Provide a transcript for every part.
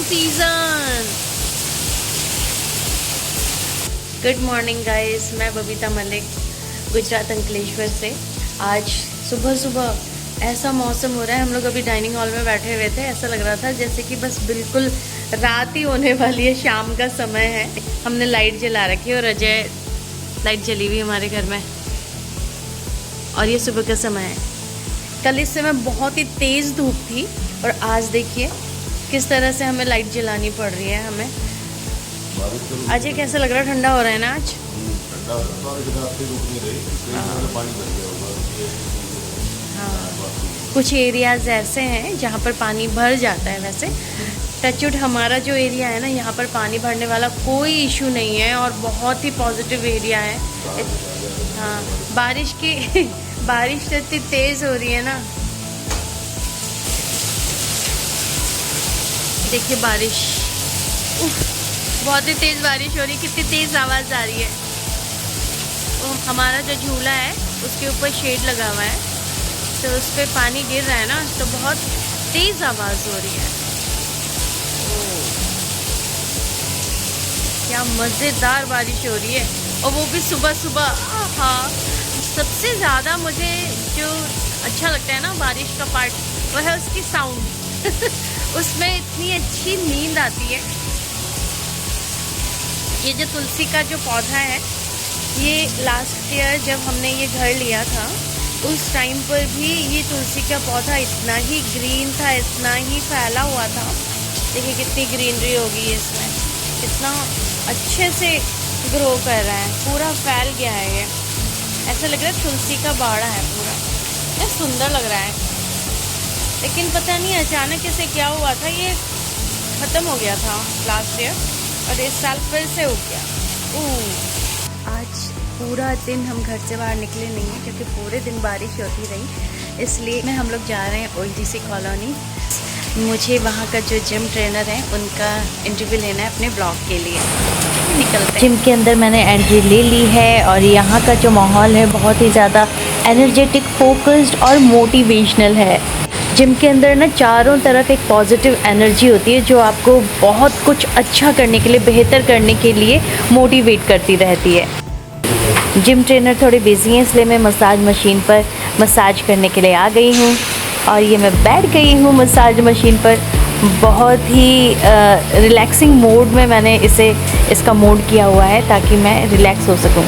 Season. Good morning guys, मैं बबीता मलिक गुजरात अंकलेश्वर से। आज सुबह सुबह ऐसा मौसम हो रहा है, हम लोग अभी डाइनिंग हॉल में बैठे हुए थे। ऐसा लग रहा था जैसे कि बस बिल्कुल रात ही होने वाली है, शाम का समय है। हमने लाइट जला रखी है और अजय लाइट जली हुई हमारे घर में, और ये सुबह का समय है। कल इस समय बहुत ही तेज़ धूप थी और आज देखिए किस तरह से हमें लाइट जलानी पड़ रही है हमें। अजय कैसा लग रहा है? ठंडा हो रहा है ना आज? हाँ, कुछ एरियाज़ ऐसे हैं जहाँ पर पानी भर जाता है। वैसे टचवुड हमारा जो एरिया है ना, यहाँ पर पानी भरने वाला कोई इशू नहीं है और बहुत ही पॉजिटिव एरिया है। हाँ, बारिश तो इतनी तेज़ हो रही है ना, देखिए बारिश, बहुत ही तेज़ बारिश हो रही है। कितनी तेज़ आवाज़ आ रही है। तो हमारा जो झूला है उसके ऊपर शेड लगा हुआ है, तो उस पर पानी गिर रहा है ना, तो बहुत तेज़ आवाज़ हो रही है। क्या मज़ेदार बारिश हो रही है, और वो भी सुबह सुबह। हाँ, सबसे ज़्यादा मुझे जो अच्छा लगता है ना बारिश का पार्ट, वो है उसकी साउंड। उसमें इतनी अच्छी नींद आती है। ये जो तुलसी का जो पौधा है, ये लास्ट ईयर जब हमने ये घर लिया था उस टाइम पर भी ये तुलसी का पौधा इतना ही ग्रीन था, इतना ही फैला हुआ था। देखिए कितनी ग्रीनरी होगी इसमें, कितना अच्छे से ग्रो कर रहा है, पूरा फैल गया है ये। ऐसा लग रहा है तुलसी का बाड़ा है पूरा, इतना सुंदर लग रहा है। लेकिन पता नहीं अचानक इसे क्या हुआ था, ये ख़त्म हो गया था लास्ट ईयर और इस साल फिर से हो गया। आज पूरा दिन हम घर से बाहर निकले नहीं हैं क्योंकि पूरे दिन बारिश होती रही, इसलिए हम लोग जा रहे हैं ओएनजीसी कॉलोनी। मुझे वहाँ का जो जिम ट्रेनर है उनका इंटरव्यू लेना है अपने ब्लॉग के लिए। निकलते हैं। जिम के अंदर मैंने एंट्री ले ली है और यहाँ का जो माहौल है बहुत ही ज़्यादा एनर्जेटिक, फोकस्ड और मोटिवेशनल है। जिम के अंदर ना चारों तरफ एक पॉजिटिव एनर्जी होती है जो आपको बहुत कुछ अच्छा करने के लिए, बेहतर करने के लिए मोटिवेट करती रहती है। जिम ट्रेनर थोड़ी बिजी हैं, इसलिए मैं मसाज मशीन पर मसाज करने के लिए आ गई हूँ और ये मैं बैठ गई हूँ मसाज मशीन पर। बहुत ही रिलैक्सिंग मोड में मैंने इसका मोड किया हुआ है ताकि मैं रिलैक्स हो सकूँ।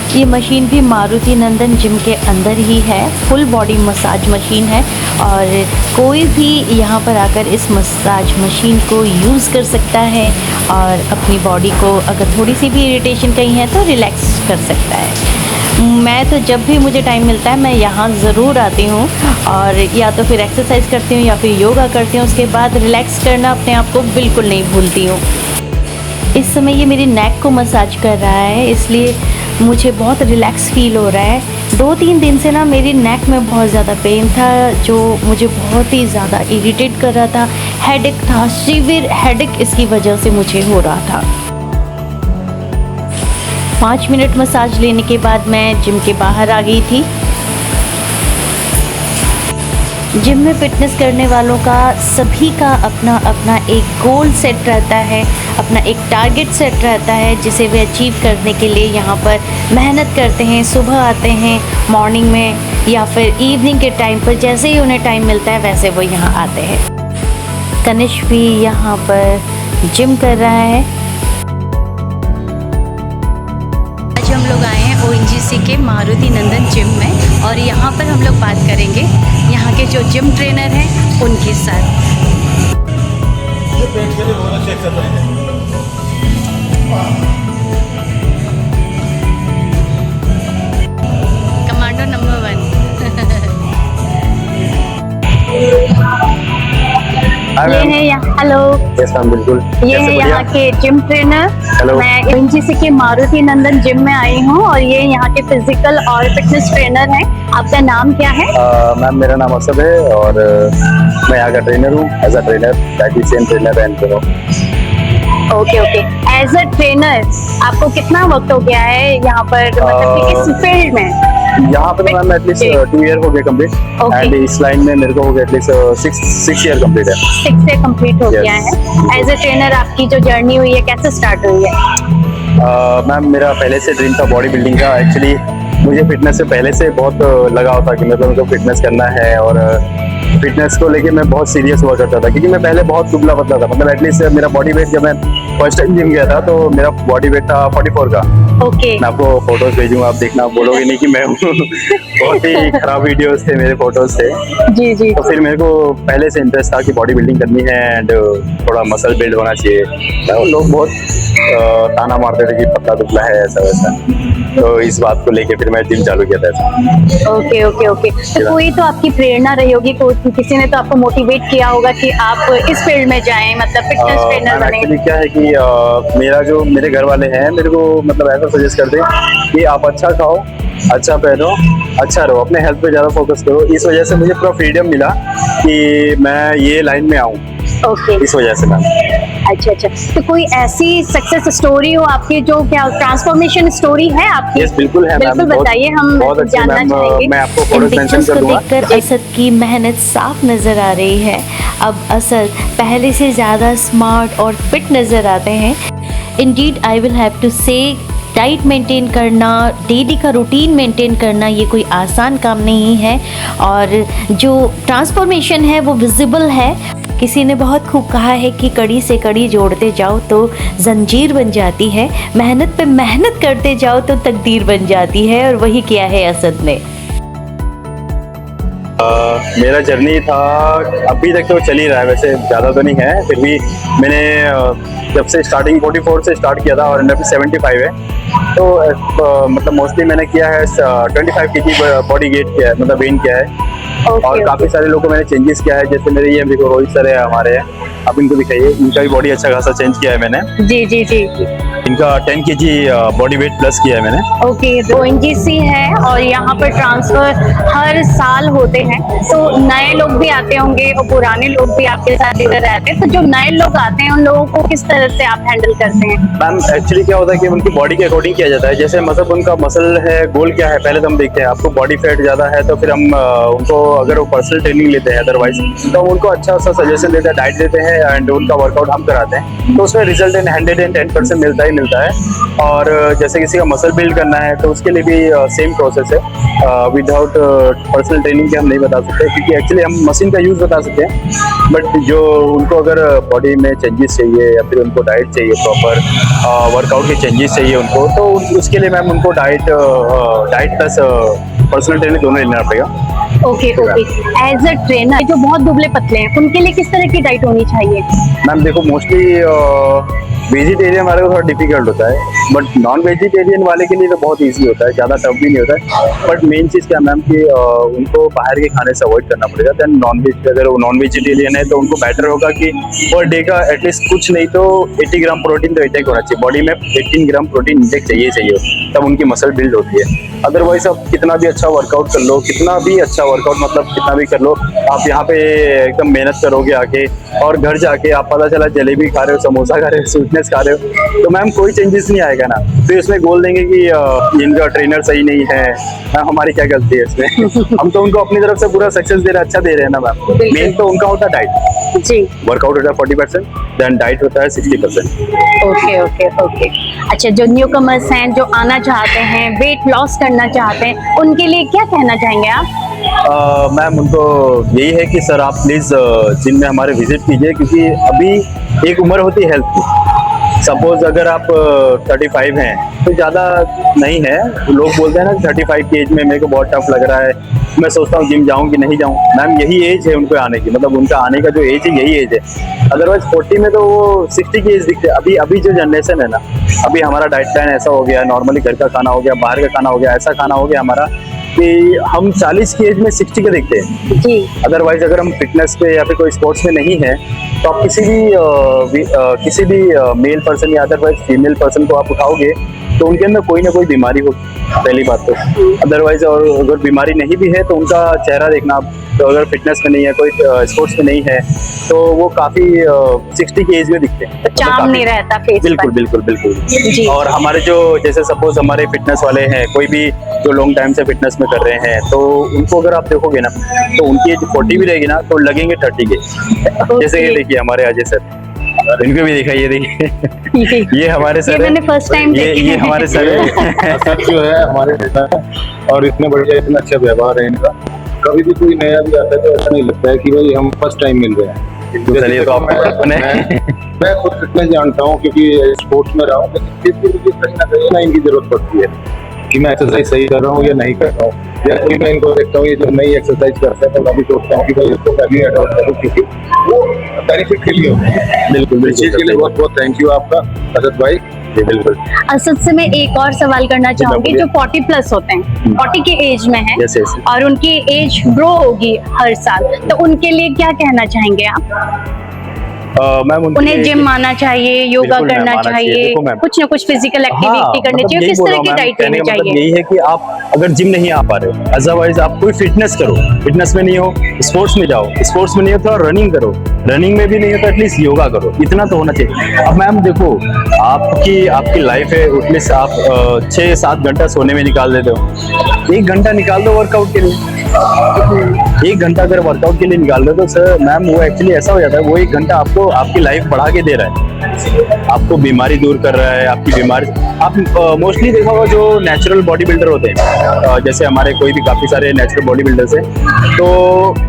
ये मशीन भी मारुति नंदन जिम के अंदर ही है, फुल बॉडी मसाज मशीन है और कोई भी यहाँ पर आकर इस मसाज मशीन को यूज़ कर सकता है और अपनी बॉडी को अगर थोड़ी सी भी इरिटेशन कहीं है तो रिलैक्स कर सकता है। मैं तो जब भी मुझे टाइम मिलता है मैं यहाँ ज़रूर आती हूँ और या तो फिर एक्सरसाइज करती हूँ या फिर योगा करती हूँ। उसके बाद रिलैक्स करना अपने आप को बिल्कुल नहीं भूलती हूँ। इस समय ये मेरी नेक को मसाज कर रहा है, इसलिए मुझे बहुत रिलैक्स फील हो रहा है। 2-3 दिन से ना मेरी नेक में बहुत ज़्यादा पेन था जो मुझे बहुत ही ज़्यादा इरिटेट कर रहा था। हेडेक था, सीवियर हेडेक इसकी वजह से मुझे हो रहा था। 5 मिनट मसाज लेने के बाद मैं जिम के बाहर आ गई थी। जिम में फिटनेस करने वालों का सभी का अपना अपना एक गोल सेट रहता है, अपना एक टारगेट सेट रहता है जिसे वे अचीव करने के लिए यहाँ पर मेहनत करते हैं। सुबह आते हैं मॉर्निंग में या फिर इवनिंग के टाइम पर, जैसे ही उन्हें टाइम मिलता है वैसे वो यहाँ आते हैं। कनिष्क भी यहाँ पर जिम कर रहा है। आज हम लोग आए हैं ओएनजीसी के मारुति नंदन जिम में और यहाँ पर हम लोग बात करेंगे यहाँ के जो जिम ट्रेनर हैं उनके साथ। ये पेट के लिए बहुत अच्छा एक्सरसाइज है। Commando number 1। ये है यहाँ, हेलो। यस मैम, बिल्कुल। ये है यहाँ के जिम ट्रेनर। मैं ओएनजीसी के मारुति नंदन जिम में आई हूँ और ये यहाँ के फिजिकल और फिटनेस ट्रेनर हैं। आपका नाम क्या है? मैम, मेरा नाम असद है और मैं यहाँ का ट्रेनर हूँ, as a trainer, dietitian trainer and okay. As a trainer आपको कितना वक्त हो गया है यहाँ पर, मतलब कि इस फील्ड में? यहाँ पे मैम एटलीस्ट 2 ईयर हो गए कंप्लीट, Okay. एंड इस लाइन में मेरे को हो गया एटलीस्ट 6 ईयर कंप्लीट है। 6 से कंप्लीट हो Yes. गया है। एज ए ट्रेनर आपकी जो जर्नी हुई है कैसे स्टार्ट हुई है? मैम मेरा पहले से ड्रीम था बॉडी बिल्डिंग का। एक्चुअली मुझे फिटनेस से पहले से बहुत लगाव था कि मतलब मुझे फिटनेस करना है, और फिटनेस को लेके मैं बहुत सीरियस हुआ करता था, क्योंकि मैं पहले बहुत दुबला पतला था। मतलब एटलीस्ट मेरा बॉडी वेट, जब मैं फर्स्ट टाइम जिम गया था तो मेरा बॉडी वेट था 44 का। ओके। मैं आपको फोटोज भेजूंगा, आप देखना, आप बोलोगे नहीं कि मैं हूँ। बहुत ही खराब वीडियोस थे मेरे, फोटोज थे। जी जी। तो फिर मेरे को पहले से इंटरेस्ट था कि बॉडी बिल्डिंग करनी है एंड थोड़ा मसल बिल्ड होना चाहिए। तो लोग बहुत ताना मारते थे कि पतला दुबला है, ऐसा वैसा। तो इस बात को लेके फिर मैं जिम चालू किया था। Okay okay okay. तो कोई तो आपकी प्रेरणा रही होगी, किसी ने तो आपको मोटिवेट किया होगा कि आप इस फील्ड में जाएं, मतलब फिटनेस ट्रेनर बने। एक्चुअली क्या है कि मेरे घर वाले हैं, मेरे को मतलब ऐसा सजेस्ट करते हैं कि आप अच्छा खाओ, अच्छा पहनो, अच्छा रहो, अपने हेल्थ पे ज्यादा फोकस करो। इस वजह से मुझे पूरा फ्रीडम मिला कि मैं ये लाइन में आऊँ, ओके। इस वजह से मैम। अच्छा अच्छा। तो कोई ऐसी सक्सेस स्टोरी हो आपकी, जो क्या ट्रांसफॉर्मेशन स्टोरी है आपकी? यस बिल्कुल है मैम। बिल्कुल बताइए, हम बहुत अच्छी जानना मैम। चाहेंगे। मैं आपको इन फोटोज मेंशन पिक्चर्स कर को दूंगा। देखकर असद की मेहनत साफ नज़र आ रही है। अब असद पहले से ज़्यादा स्मार्ट और फिट नज़र आते हैं। Indeed I will have to say diet maintain करना, डेली का रूटीन मेंटेन करना ये कोई आसान काम नहीं है, और जो ट्रांसफॉर्मेशन है वो विजिबल है। किसी ने बहुत खूब कहा है कि कड़ी से कड़ी जोड़ते जाओ तो जंजीर बन जाती है, मेहनत पे मेहनत करते जाओ तो तकदीर बन जाती है, और वही किया है असद ने। मेरा जर्नी था, अभी तक तो चल ही रहा है, वैसे ज़्यादा तो नहीं है, फिर भी मैंने जब से स्टार्टिंग 44 से स्टार्ट किया था और अभी 75 है। तो मतलब मोस्टली मैंने किया है 25 kg बॉडी गेट किया है, मतलब गेन किया है। और काफ़ी सारे लोगों को मैंने चेंजेस किया है, जैसे मेरे ये देखो रोहित सर है हमारे, आप इनको दिखाइए, इनका भी बॉडी अच्छा खासा चेंज किया है मैंने। जी जी जी। इनका 10 kg बॉडी वेट प्लस किया है मैंने। ओके। तो ONGC है और यहाँ पर ट्रांसफर हर साल होते हैं, तो नए लोग भी आते होंगे और पुराने लोग भी आपके साथ इधर रहते हैं। तो जो नए लोग आते हैं उन लोगों को किस तरह से आप हैंडल करते हैं? मैम एक्चुअली क्या होता है कि उनकी बॉडी के अकॉर्डिंग किया जाता है, जैसे मतलब उनका मसल है, गोल क्या है, पहले तो हम देखते हैं। आपको बॉडी फैट ज़्यादा है तो फिर हम उनको, अगर वो पर्सनल ट्रेनिंग लेते हैं अदरवाइज, तो हम उनको अच्छा सा सजेशन देते हैं, डाइट देते हैं एंड उनका वर्कआउट हम कराते हैं। तो उसमें रिजल्ट 110% मिलता ही मिलता है। और जैसे किसी का मसल बिल्ड करना है तो उसके लिए भी सेम प्रोसेस है। विदाउट पर्सनल ट्रेनिंग के हम नहीं बता सकते, क्योंकि एक्चुअली हम मशीन का यूज़ बता सकते हैं, बट जो उनको अगर बॉडी में चेंजेस चाहिए या फिर उनको डाइट चाहिए, प्रॉपर वर्कआउट के चेंजेस चाहिए उनको, तो उसके लिए मैम उनको डाइट प्लस पर्सनल ट्रेनिंग दोनों लेना पड़ेगा। Okay okay. As a trainer जो बहुत दुबले पतले हैं उनके लिए किस तरह की डाइट होनी चाहिए? मैम देखो, मोस्टली वेजिटेरियन वाले को थोड़ा डिफिकल्ट होता है, बट नॉन वेजिटेरियन वाले के लिए तो बहुत इजी होता है, ज़्यादा टफ भी नहीं होता है। बट मेन चीज़ क्या मैम कि उनको बाहर के खाने से अवॉइड करना पड़ेगा। दैन नॉन वेज, अगर वो नॉन वेजिटेरियन है तो उनको बेटर होगा कि पर डे का एटलीस्ट कुछ नहीं तो 80 ग्राम प्रोटीन तो इंटेक होना चाहिए। बॉडी में 18 ग्राम प्रोटीन इंटेक चाहिए, तब उनकी मसल बिल्ड होती है। अदरवाइज आप कितना भी अच्छा वर्कआउट कर लो, कितना भी अच्छा वर्कआउट मतलब कितना भी कर लो, आप यहाँ पे एकदम मेहनत करोगे आके, और घर जाके आप पता चला जलेबी खा रहे हो, समोसा खा रहे हो, स्वीटनेस खा रहे हो, तो मैम कोई चेंजेस नहीं आएगा ना। फिर उसमें गोल देंगे कि इनका ट्रेनर सही नहीं है, मैम हमारी क्या गलती है इसमें? हम तो उनको अपनी तरफ से पूरा सक्सेस दे रहे हैं, अच्छा दे रहे हैं ना मैम। मेन तो उनका होता है डाइट जी। वर्कआउट होता है 40%, देन डाइट होता है 60%। Okay okay okay. अच्छा, जो न्यू कमर्स हैं, जो आना चाहते हैं, वेट लॉस करना चाहते हैं, उनके लिए क्या कहना चाहेंगे आप? मैम उनको यही है कि सर आप प्लीज़ जिम में हमारे विजिट कीजिए, क्योंकि अभी एक उम्र होती है हेल्थ की। सपोज अगर आप 35 हैं तो ज़्यादा नहीं है, लोग बोलते हैं ना 35 की एज में मेरे को बहुत टफ लग रहा है, मैं सोचता हूँ जिम जाऊँ कि नहीं जाऊँ। मैम यही एज है उनको आने की, मतलब उनका आने का जो एज है यही एज है। अदरवाइज 40 में तो वो 60 की एज दिखते है। अभी जो जनरेशन है ना, अभी हमारा डाइट प्लान ऐसा हो गया, नॉर्मली घर का खाना हो गया, बाहर का खाना हो गया, ऐसा खाना हो गया हमारा कि हम 40 की एज में 60 के दिखते हैं जी। अदरवाइज अगर हम फिटनेस पे या फिर कोई स्पोर्ट्स में नहीं है तो आप किसी भी मेल पर्सन या अदरवाइज फीमेल पर्सन को आप उठाओगे तो उनके अंदर कोई ना कोई बीमारी हो, पहली बात तो। अदरवाइज और अगर बीमारी नहीं भी है तो उनका चेहरा देखना आप, तो अगर फिटनेस में नहीं है, कोई स्पोर्ट्स में नहीं है, तो वो काफी 60 की एज में दिखते हैं। तो चार्म नहीं रहता फेस बिल्कुल पर। बिल्कुल बिल्कुल। जी। और हमारे जो जैसे सपोज हमारे फिटनेस वाले हैं, कोई भी जो लॉन्ग टाइम से फिटनेस में कर रहे हैं, तो उनको अगर आप देखोगे ना तो उनकी एज 40 भी रहेगी ना तो लगेंगे 30 के। जैसे कि देखिए हमारे अजय सर, इनको भी देखा, ये देखिए ये हमारे सर मैंने फर्स्ट टाइम ये हमारे सर है। सर जो है हमारे नेता है और इतने बढ़िया, इतना अच्छा व्यवहार है इनका। कभी भी कोई नया भी आता है तो ऐसा नहीं लगता है कि भाई हम फर्स्ट टाइम मिल रहे हैं। चलिए तो आपको मैं खुद फिटनेस जानता हूँ क्योंकि स्पोर्ट्स में रहा हूँ, लेकिन फिर भी मुझे कहीं ना कहीं ना इनकी जरूरत पड़ती है कि मैं एक्सरसाइज सही कर रहा हूँ या नहीं कर रहा हूँ। या कोई मैं इनको देखता हूँ ये जो नई एक्सरसाइज करते हैं तो मैं भी सोचता हूँ कि भाई इसको मैं भी अडॉप्ट करूँ, क्योंकि वो बेनिफिट के लिए होता है। बिल्कुल इस चीज के लिए बहुत बहुत थैंक यू आपका असद भाई। जी बिल्कुल। असद से मैं एक और सवाल करना चाहूंगी, जो 40 प्लस होते हैं, 40 के एज में है Yes, yes. और उनकी एज ग्रो होगी हर साल, तो उनके लिए क्या कहना चाहेंगे आप? मैम उन्हें जिम आना चाहिए, योगा बिल्कुल मैम, करना आना चाहिए। चाहिए, देखो मैम, कुछ ना कुछ फिजिकल एक्टिविटी करनी मतलब चाहिए, यही किस बोल तरह रहा की हूँ डाइट मैम, लेनी कहने का मतलब चाहिए? यही है कि आप अगर जिम नहीं आ पा रहे हो, अदरवाइज आप कोई फिटनेस करो, फिटनेस में नहीं हो स्पोर्ट्स में जाओ, स्पोर्ट्स में नहीं हो थोड़ा रनिंग करो, रनिंग में भी नहीं हो तो एटलीस्ट योगा करो, इतना तो होना चाहिए। अब मैम देखो, आपकी लाइफ है, उतने से आप 6-7 घंटा सोने में निकाल देते हो, 1 घंटा निकाल दो वर्कआउट के लिए। 1 घंटा अगर वर्कआउट के लिए निकाल दो तो सर मैम वो एक्चुअली ऐसा हो जाता है, वो 1 घंटा आपको आपकी लाइफ बढ़ा के दे रहा है, आपको बीमारी दूर कर रहा है। आपकी बीमारी आप मोस्टली देखा होगा जो नेचुरल बॉडी बिल्डर होते हैं, जैसे हमारे कोई भी काफी सारे नेचुरल बॉडी बिल्डर्स हैं, तो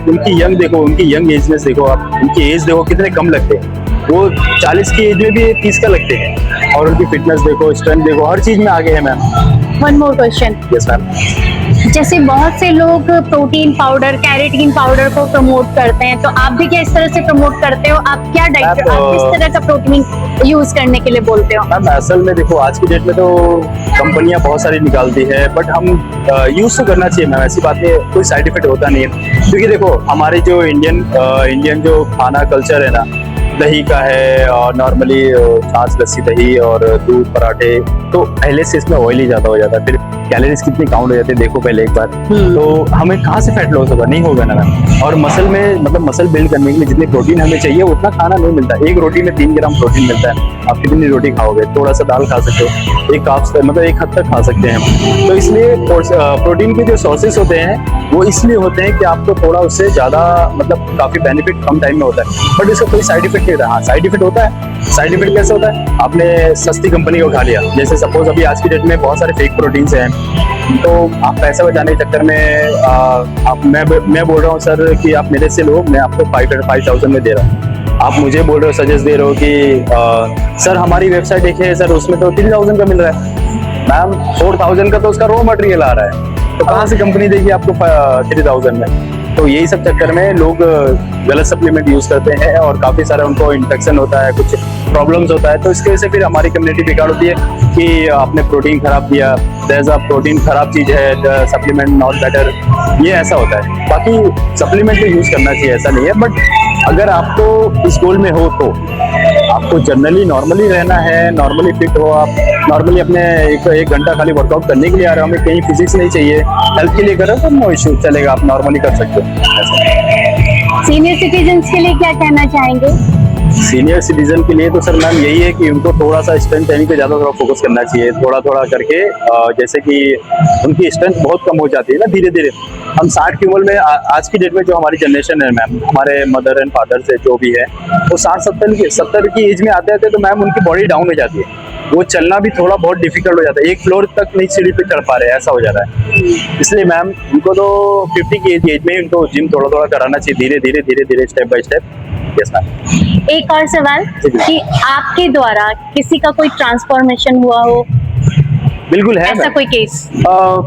उनकी यंग देखो, उनकी यंग एजनेस देखो, आप उनकी एज देखो कितने कम लगते हैं, वो 40 की एज में भी 30 का लगते हैं। और उनकी फिटनेस देखो, स्ट्रेंथ देखो, हर चीज में आगे है ma'am. One more question, yes ma'am. जैसे बहुत से लोग प्रोटीन पाउडर, कैरेटीन पाउडर को प्रमोट करते हैं, तो आप भी क्या इस तरह से प्रमोट करते हो? आप क्या डाइट, आप किस तरह का प्रोटीन यूज करने के लिए बोलते हो? मैम असल में देखो आज की डेट में तो कंपनियां बहुत सारी निकालती है, बट हम यूज तो करना चाहिए मैम, ऐसी बात है, कोई साइड इफेक्ट होता नहीं है। क्योंकि देखो हमारे जो इंडियन जो खाना कल्चर है ना, दही का है और नॉर्मली छाछ, लस्सी, दही और दूध, पराठे, तो पहले से इसमें ऑयली ज्यादा हो जाता है, फिर कैलोरीज कितनी काउंट हो जाती है देखो पहले एक बार, तो हमें कहाँ से फैट लॉस होगा, नहीं होगा ना मैम। और मसल में मतलब मसल बिल्ड करने के लिए जितनी प्रोटीन हमें चाहिए उतना खाना नहीं मिलता। एक रोटी में 3 ग्राम प्रोटीन मिलता है, आप कितनी रोटी खाओगे? थोड़ा सा दाल खा सकते हो, एक काफ मतलब 1 हद तक खा सकते हैं। तो इसलिए प्रोटीन के जो सोर्सेस होते हैं वो इसलिए होते हैं कि आपको थोड़ा उससे ज्यादा मतलब काफी बेनिफिट कम टाइम में होता है, बट इसका कोई साइड इफेक्ट नहीं होता। हाँ साइड इफेक्ट होता है। साइड इफेक्ट कैसे होता है? आपने सस्ती कंपनी को खा लिया, जैसे सपोज अभी आज की डेट में बहुत सारे फेक प्रोटीन्स हैं, तो आप पैसे बचाने के चक्कर में मैं बोल रहा हूँ सर कि आप मेरे से लो, मैं आपको 5,000 में दे रहा हूँ, आप मुझे बोल रहे हो, सजेस्ट दे रहे हो कि सर हमारी वेबसाइट देखिए सर उसमें तो 3,000 का मिल रहा है। मैम 4,000 का तो उसका रॉ मटेरियल आ रहा है, तो कहाँ से कंपनी देगी आपको 3,000 में? तो यही सब चक्कर में लोग गलत सप्लीमेंट यूज करते हैं और काफी सारा उनको इन्फेक्शन होता है, कुछ प्रॉब्लम्स होता है, तो इसकी वजह से फिर हमारी कम्युनिटी बेकार होती है कि आपने प्रोटीन खराब दिया, दैट्स अ प्रोटीन खराब चीज है, सप्लीमेंट नॉट बेटर, ये ऐसा होता है। बाकी सप्लीमेंट तो यूज करना चाहिए, ऐसा नहीं है, बट अगर आपको इस गोल में हो तो आपको जनरली नॉर्मली रहना है, नॉर्मली फिट हो, आप नॉर्मली अपने 1 घंटा खाली वर्कआउट करने के लिए आ रहे हो, हमें कहीं फिजिक्स नहीं चाहिए, हेल्थ के लिए करो तो नो इश्यू, चलेगा, आप नॉर्मली कर सकते हो। सीनियर सिटीजन्स के लिए क्या कहना चाहेंगे? सीनियर सिटीजन के लिए तो सर मैम यही है कि उनको थोड़ा सा स्ट्रेंथ ट्रेनिंग पे ज़्यादा थोड़ा फोकस करना चाहिए, थोड़ा थोड़ा करके, जैसे कि उनकी स्ट्रेंथ बहुत कम हो जाती है ना धीरे धीरे। हम 60 की उम्र में आज की डेट में जो हमारी जनरेशन है मैम, हमारे मदर एंड फादर से जो भी है, वो 60-70 की एज में आते आते तो मैम उनकी बॉडी डाउन हो जाती है, वो चलना भी थोड़ा बहुत डिफिकल्ट हो जाता है, 1 फ्लोर तक नहीं सीढ़ी पे चढ़ पा रहे, ऐसा हो जाता है। इसलिए मैम उनको तो 50 की एज में उनको जिम थोड़ा थोड़ा कराना चाहिए, धीरे धीरे step by step. Yes ma'am. एक और सवाल कि आपके द्वारा किसी का कोई ट्रांसफॉर्मेशन हुआ हो, बिल्कुल है ऐसा मैम। कोई केस?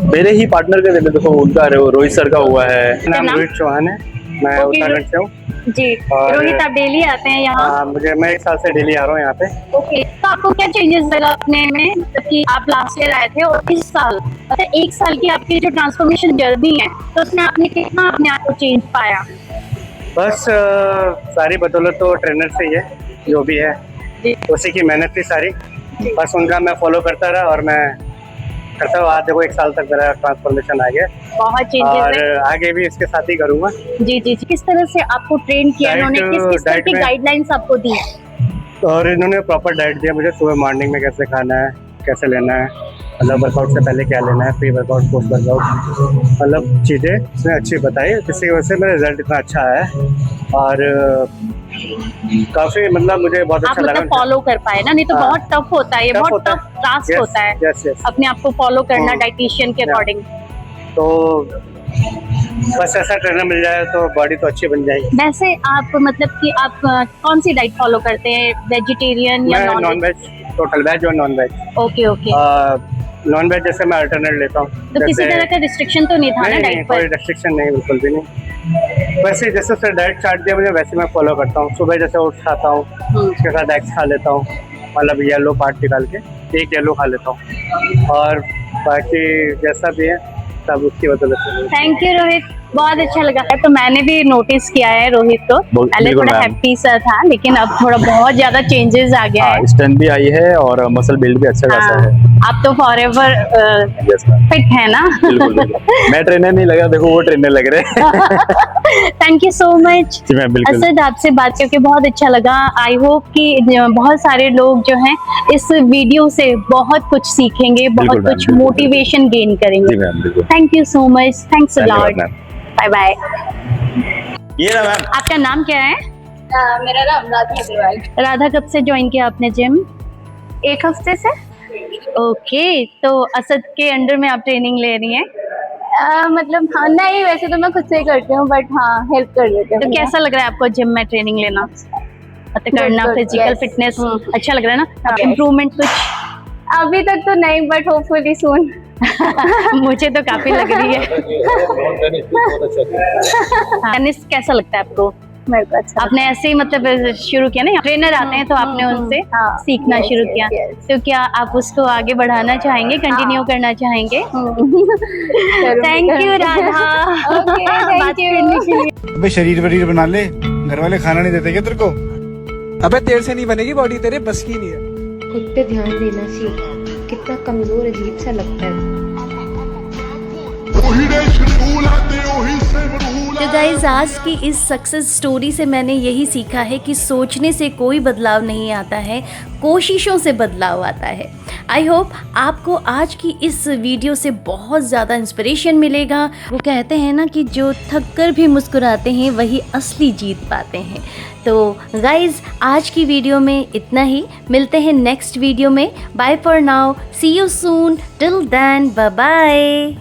मेरे ही पार्टनर का देखो, उनका रोहित सर का हुआ है। नाम? रोहित चौहान है, मैं Okay. उत्तराखंड से हूँ। जी और- रोहित, आप डेली आते हैं यहाँ? मैं 1 साल से डेली आ रहा हूँ यहाँ पे। ओके, तो आपको क्या चेंजेस लगा अपने में कि आप लास्ट ईयर आए थे और इस साल, अच्छा 1 साल की आपकी जो ट्रांसफॉर्मेशन जर्नी है, तो उसमें आपने कितना अपने आप को चेंज पाया? बस सारी बदौलत तो ट्रेनर से ही है, जो भी है जी। उसी की मेहनत थी सारी। बस उनका मैं फॉलो करता रहा और मैं करता हुआ आज देखो 1 साल तक मेरा ट्रांसफॉर्मेशन आ गया बहुत चेंजेस और है। आगे भी इसके साथ ही करूँगा। जी जी जी। किस तरह से आपको ट्रेन किया Diet- इन्होंने, किस किस तरह diet की में- गाइडलाइंस आपको दी? और इन्होंने प्रॉपर डाइट दिया मुझे, सुबह मॉर्निंग में कैसे खाना है, कैसे लेना है, मतलब वर्कआउट से पहले क्या लेना है, प्री वर्कआउट, पोस्ट वर्कआउट, मतलब चीज़ें इसने अच्छी बताई, जिसकी वजह से मेरा रिजल्ट इतना अच्छा है और काफ़ी मतलब मुझे बहुत आप अच्छा लगा। मतलब फॉलो कर पाए ना, नहीं तो हाँ। बहुत टफ होता है, ये Tough बहुत होता टफ टास्क होता है यस यस। अपने आप को फॉलो करना हाँ। डाइटिशियन के Yeah. अकॉर्डिंग। तो बस ऐसा ट्रेनर मिल जाए तो बॉडी तो अच्छी बन जाएगी। वैसे आप मतलब कि आप कौन सी डाइट फॉलो करते हैं, वेजिटेरियन या मैं non non veg, total veg और non veg. Okay okay. Non veg जैसे मैं अल्टरनेट लेता हूँ, तो किसी तरह का रिस्ट्रिक्शन तो नहीं था ना नहीं डाइट कोई पर? रेस्ट्रिक्शन नहीं, बिल्कुल भी नहीं। वैसे जैसे उसने डाइट चार्ट दिया मुझे वैसे मैं फॉलो करता हूँ। सुबह जैसे ओट्स खाता हूँ, उसके साथ एग्स खा लेता हूँ, मतलब येलो पार्ट निकाल के एक येलो खा लेता हूँ और बाकी जैसा भी है सब उसकी वजह से। थैंक यू रोहित, बहुत अच्छा लगा। तो मैंने भी नोटिस किया है रोहित को, पहले बिल्कुल थोड़ा मैम। हैप्पी सा था लेकिन अब थोड़ा बहुत ज्यादा चेंजेस आ गया है। स्ट्रेंथ भी आई है और मसल बिल्ड भी अच्छा खासा हाँ, है। आप तो फॉरएवर यस मैम, फिट है ना? बिल्कुल बिल्कुल। मैं ट्रेनर नहीं लगा, देखो वो ट्रेनर लग रहे हैं। थैंक यू सो मच जी मैम, बिल्कुल। असद, आपसे बात करके बहुत अच्छा लगा। आई होप कि बहुत सारे लोग जो हैं इस वीडियो से बहुत कुछ सीखेंगे, बहुत बिल्कुल मैम, कुछ बिल्कुल, मोटिवेशन गेन जी करेंगे। मैम, बिल्कुल। Thank you so much, thanks a धन्यवाद लॉट, मैम। Bye bye. ये ना मैम। आपका नाम क्या है? मेरा नाम राधा अग्रवाल। राधा, कब से ज्वाइन किया आपने जिम? 1 हफ्ते से। ओके, तो असद के अंडर में आप ट्रेनिंग ले रही हैं, मतलब हाँ, नहीं वैसे तो मैं खुद से ही करती हूँ बट हाँ हेल्प कर देती हूँ। तो कैसा लग रहा है आपको जिम में ट्रेनिंग लेना, मतलब करना, good, फिजिकल yes. फिटनेस अच्छा लग रहा है ना? हाँ, इम्प्रूवमेंट कुछ? अभी तक तो नहीं बट होपफुली सून। मुझे तो काफी लग रही है। टेनिस कैसा लगता है आपको? मेरे को अच्छा आपने ऐसे ही मतलब शुरू किया ना, ट्रेनर आते हैं तो आपने उनसे हाँ, सीखना yes, शुरू yes, किया, yes. तो क्या आप उसको आगे बढ़ाना चाहेंगे, कंटिन्यू करना चाहेंगे? Thank you Radha. Okay, thank बात you. करने के लिए। अबे शरीर वरीर बना ले, घर वाले खाना नहीं देते क्या तेरे को? अबे तेरे से नहीं बनेगी बॉडी, तेरे बस की नहीं है। खुद पे ध्यान देना सीख, कितना कमजोर अजीब सा लगता है। तो गाइज आज की इस सक्सेस स्टोरी से मैंने यही सीखा है कि सोचने से कोई बदलाव नहीं आता है, कोशिशों से बदलाव आता है। आई होप आपको आज की इस वीडियो से बहुत ज़्यादा इंस्पिरेशन मिलेगा। वो कहते हैं ना कि जो थक कर भी मुस्कुराते हैं वही असली जीत पाते हैं। तो गाइज आज की वीडियो में इतना ही, मिलते हैं नेक्स्ट वीडियो में। Bye for now, see you soon, till then bye bye.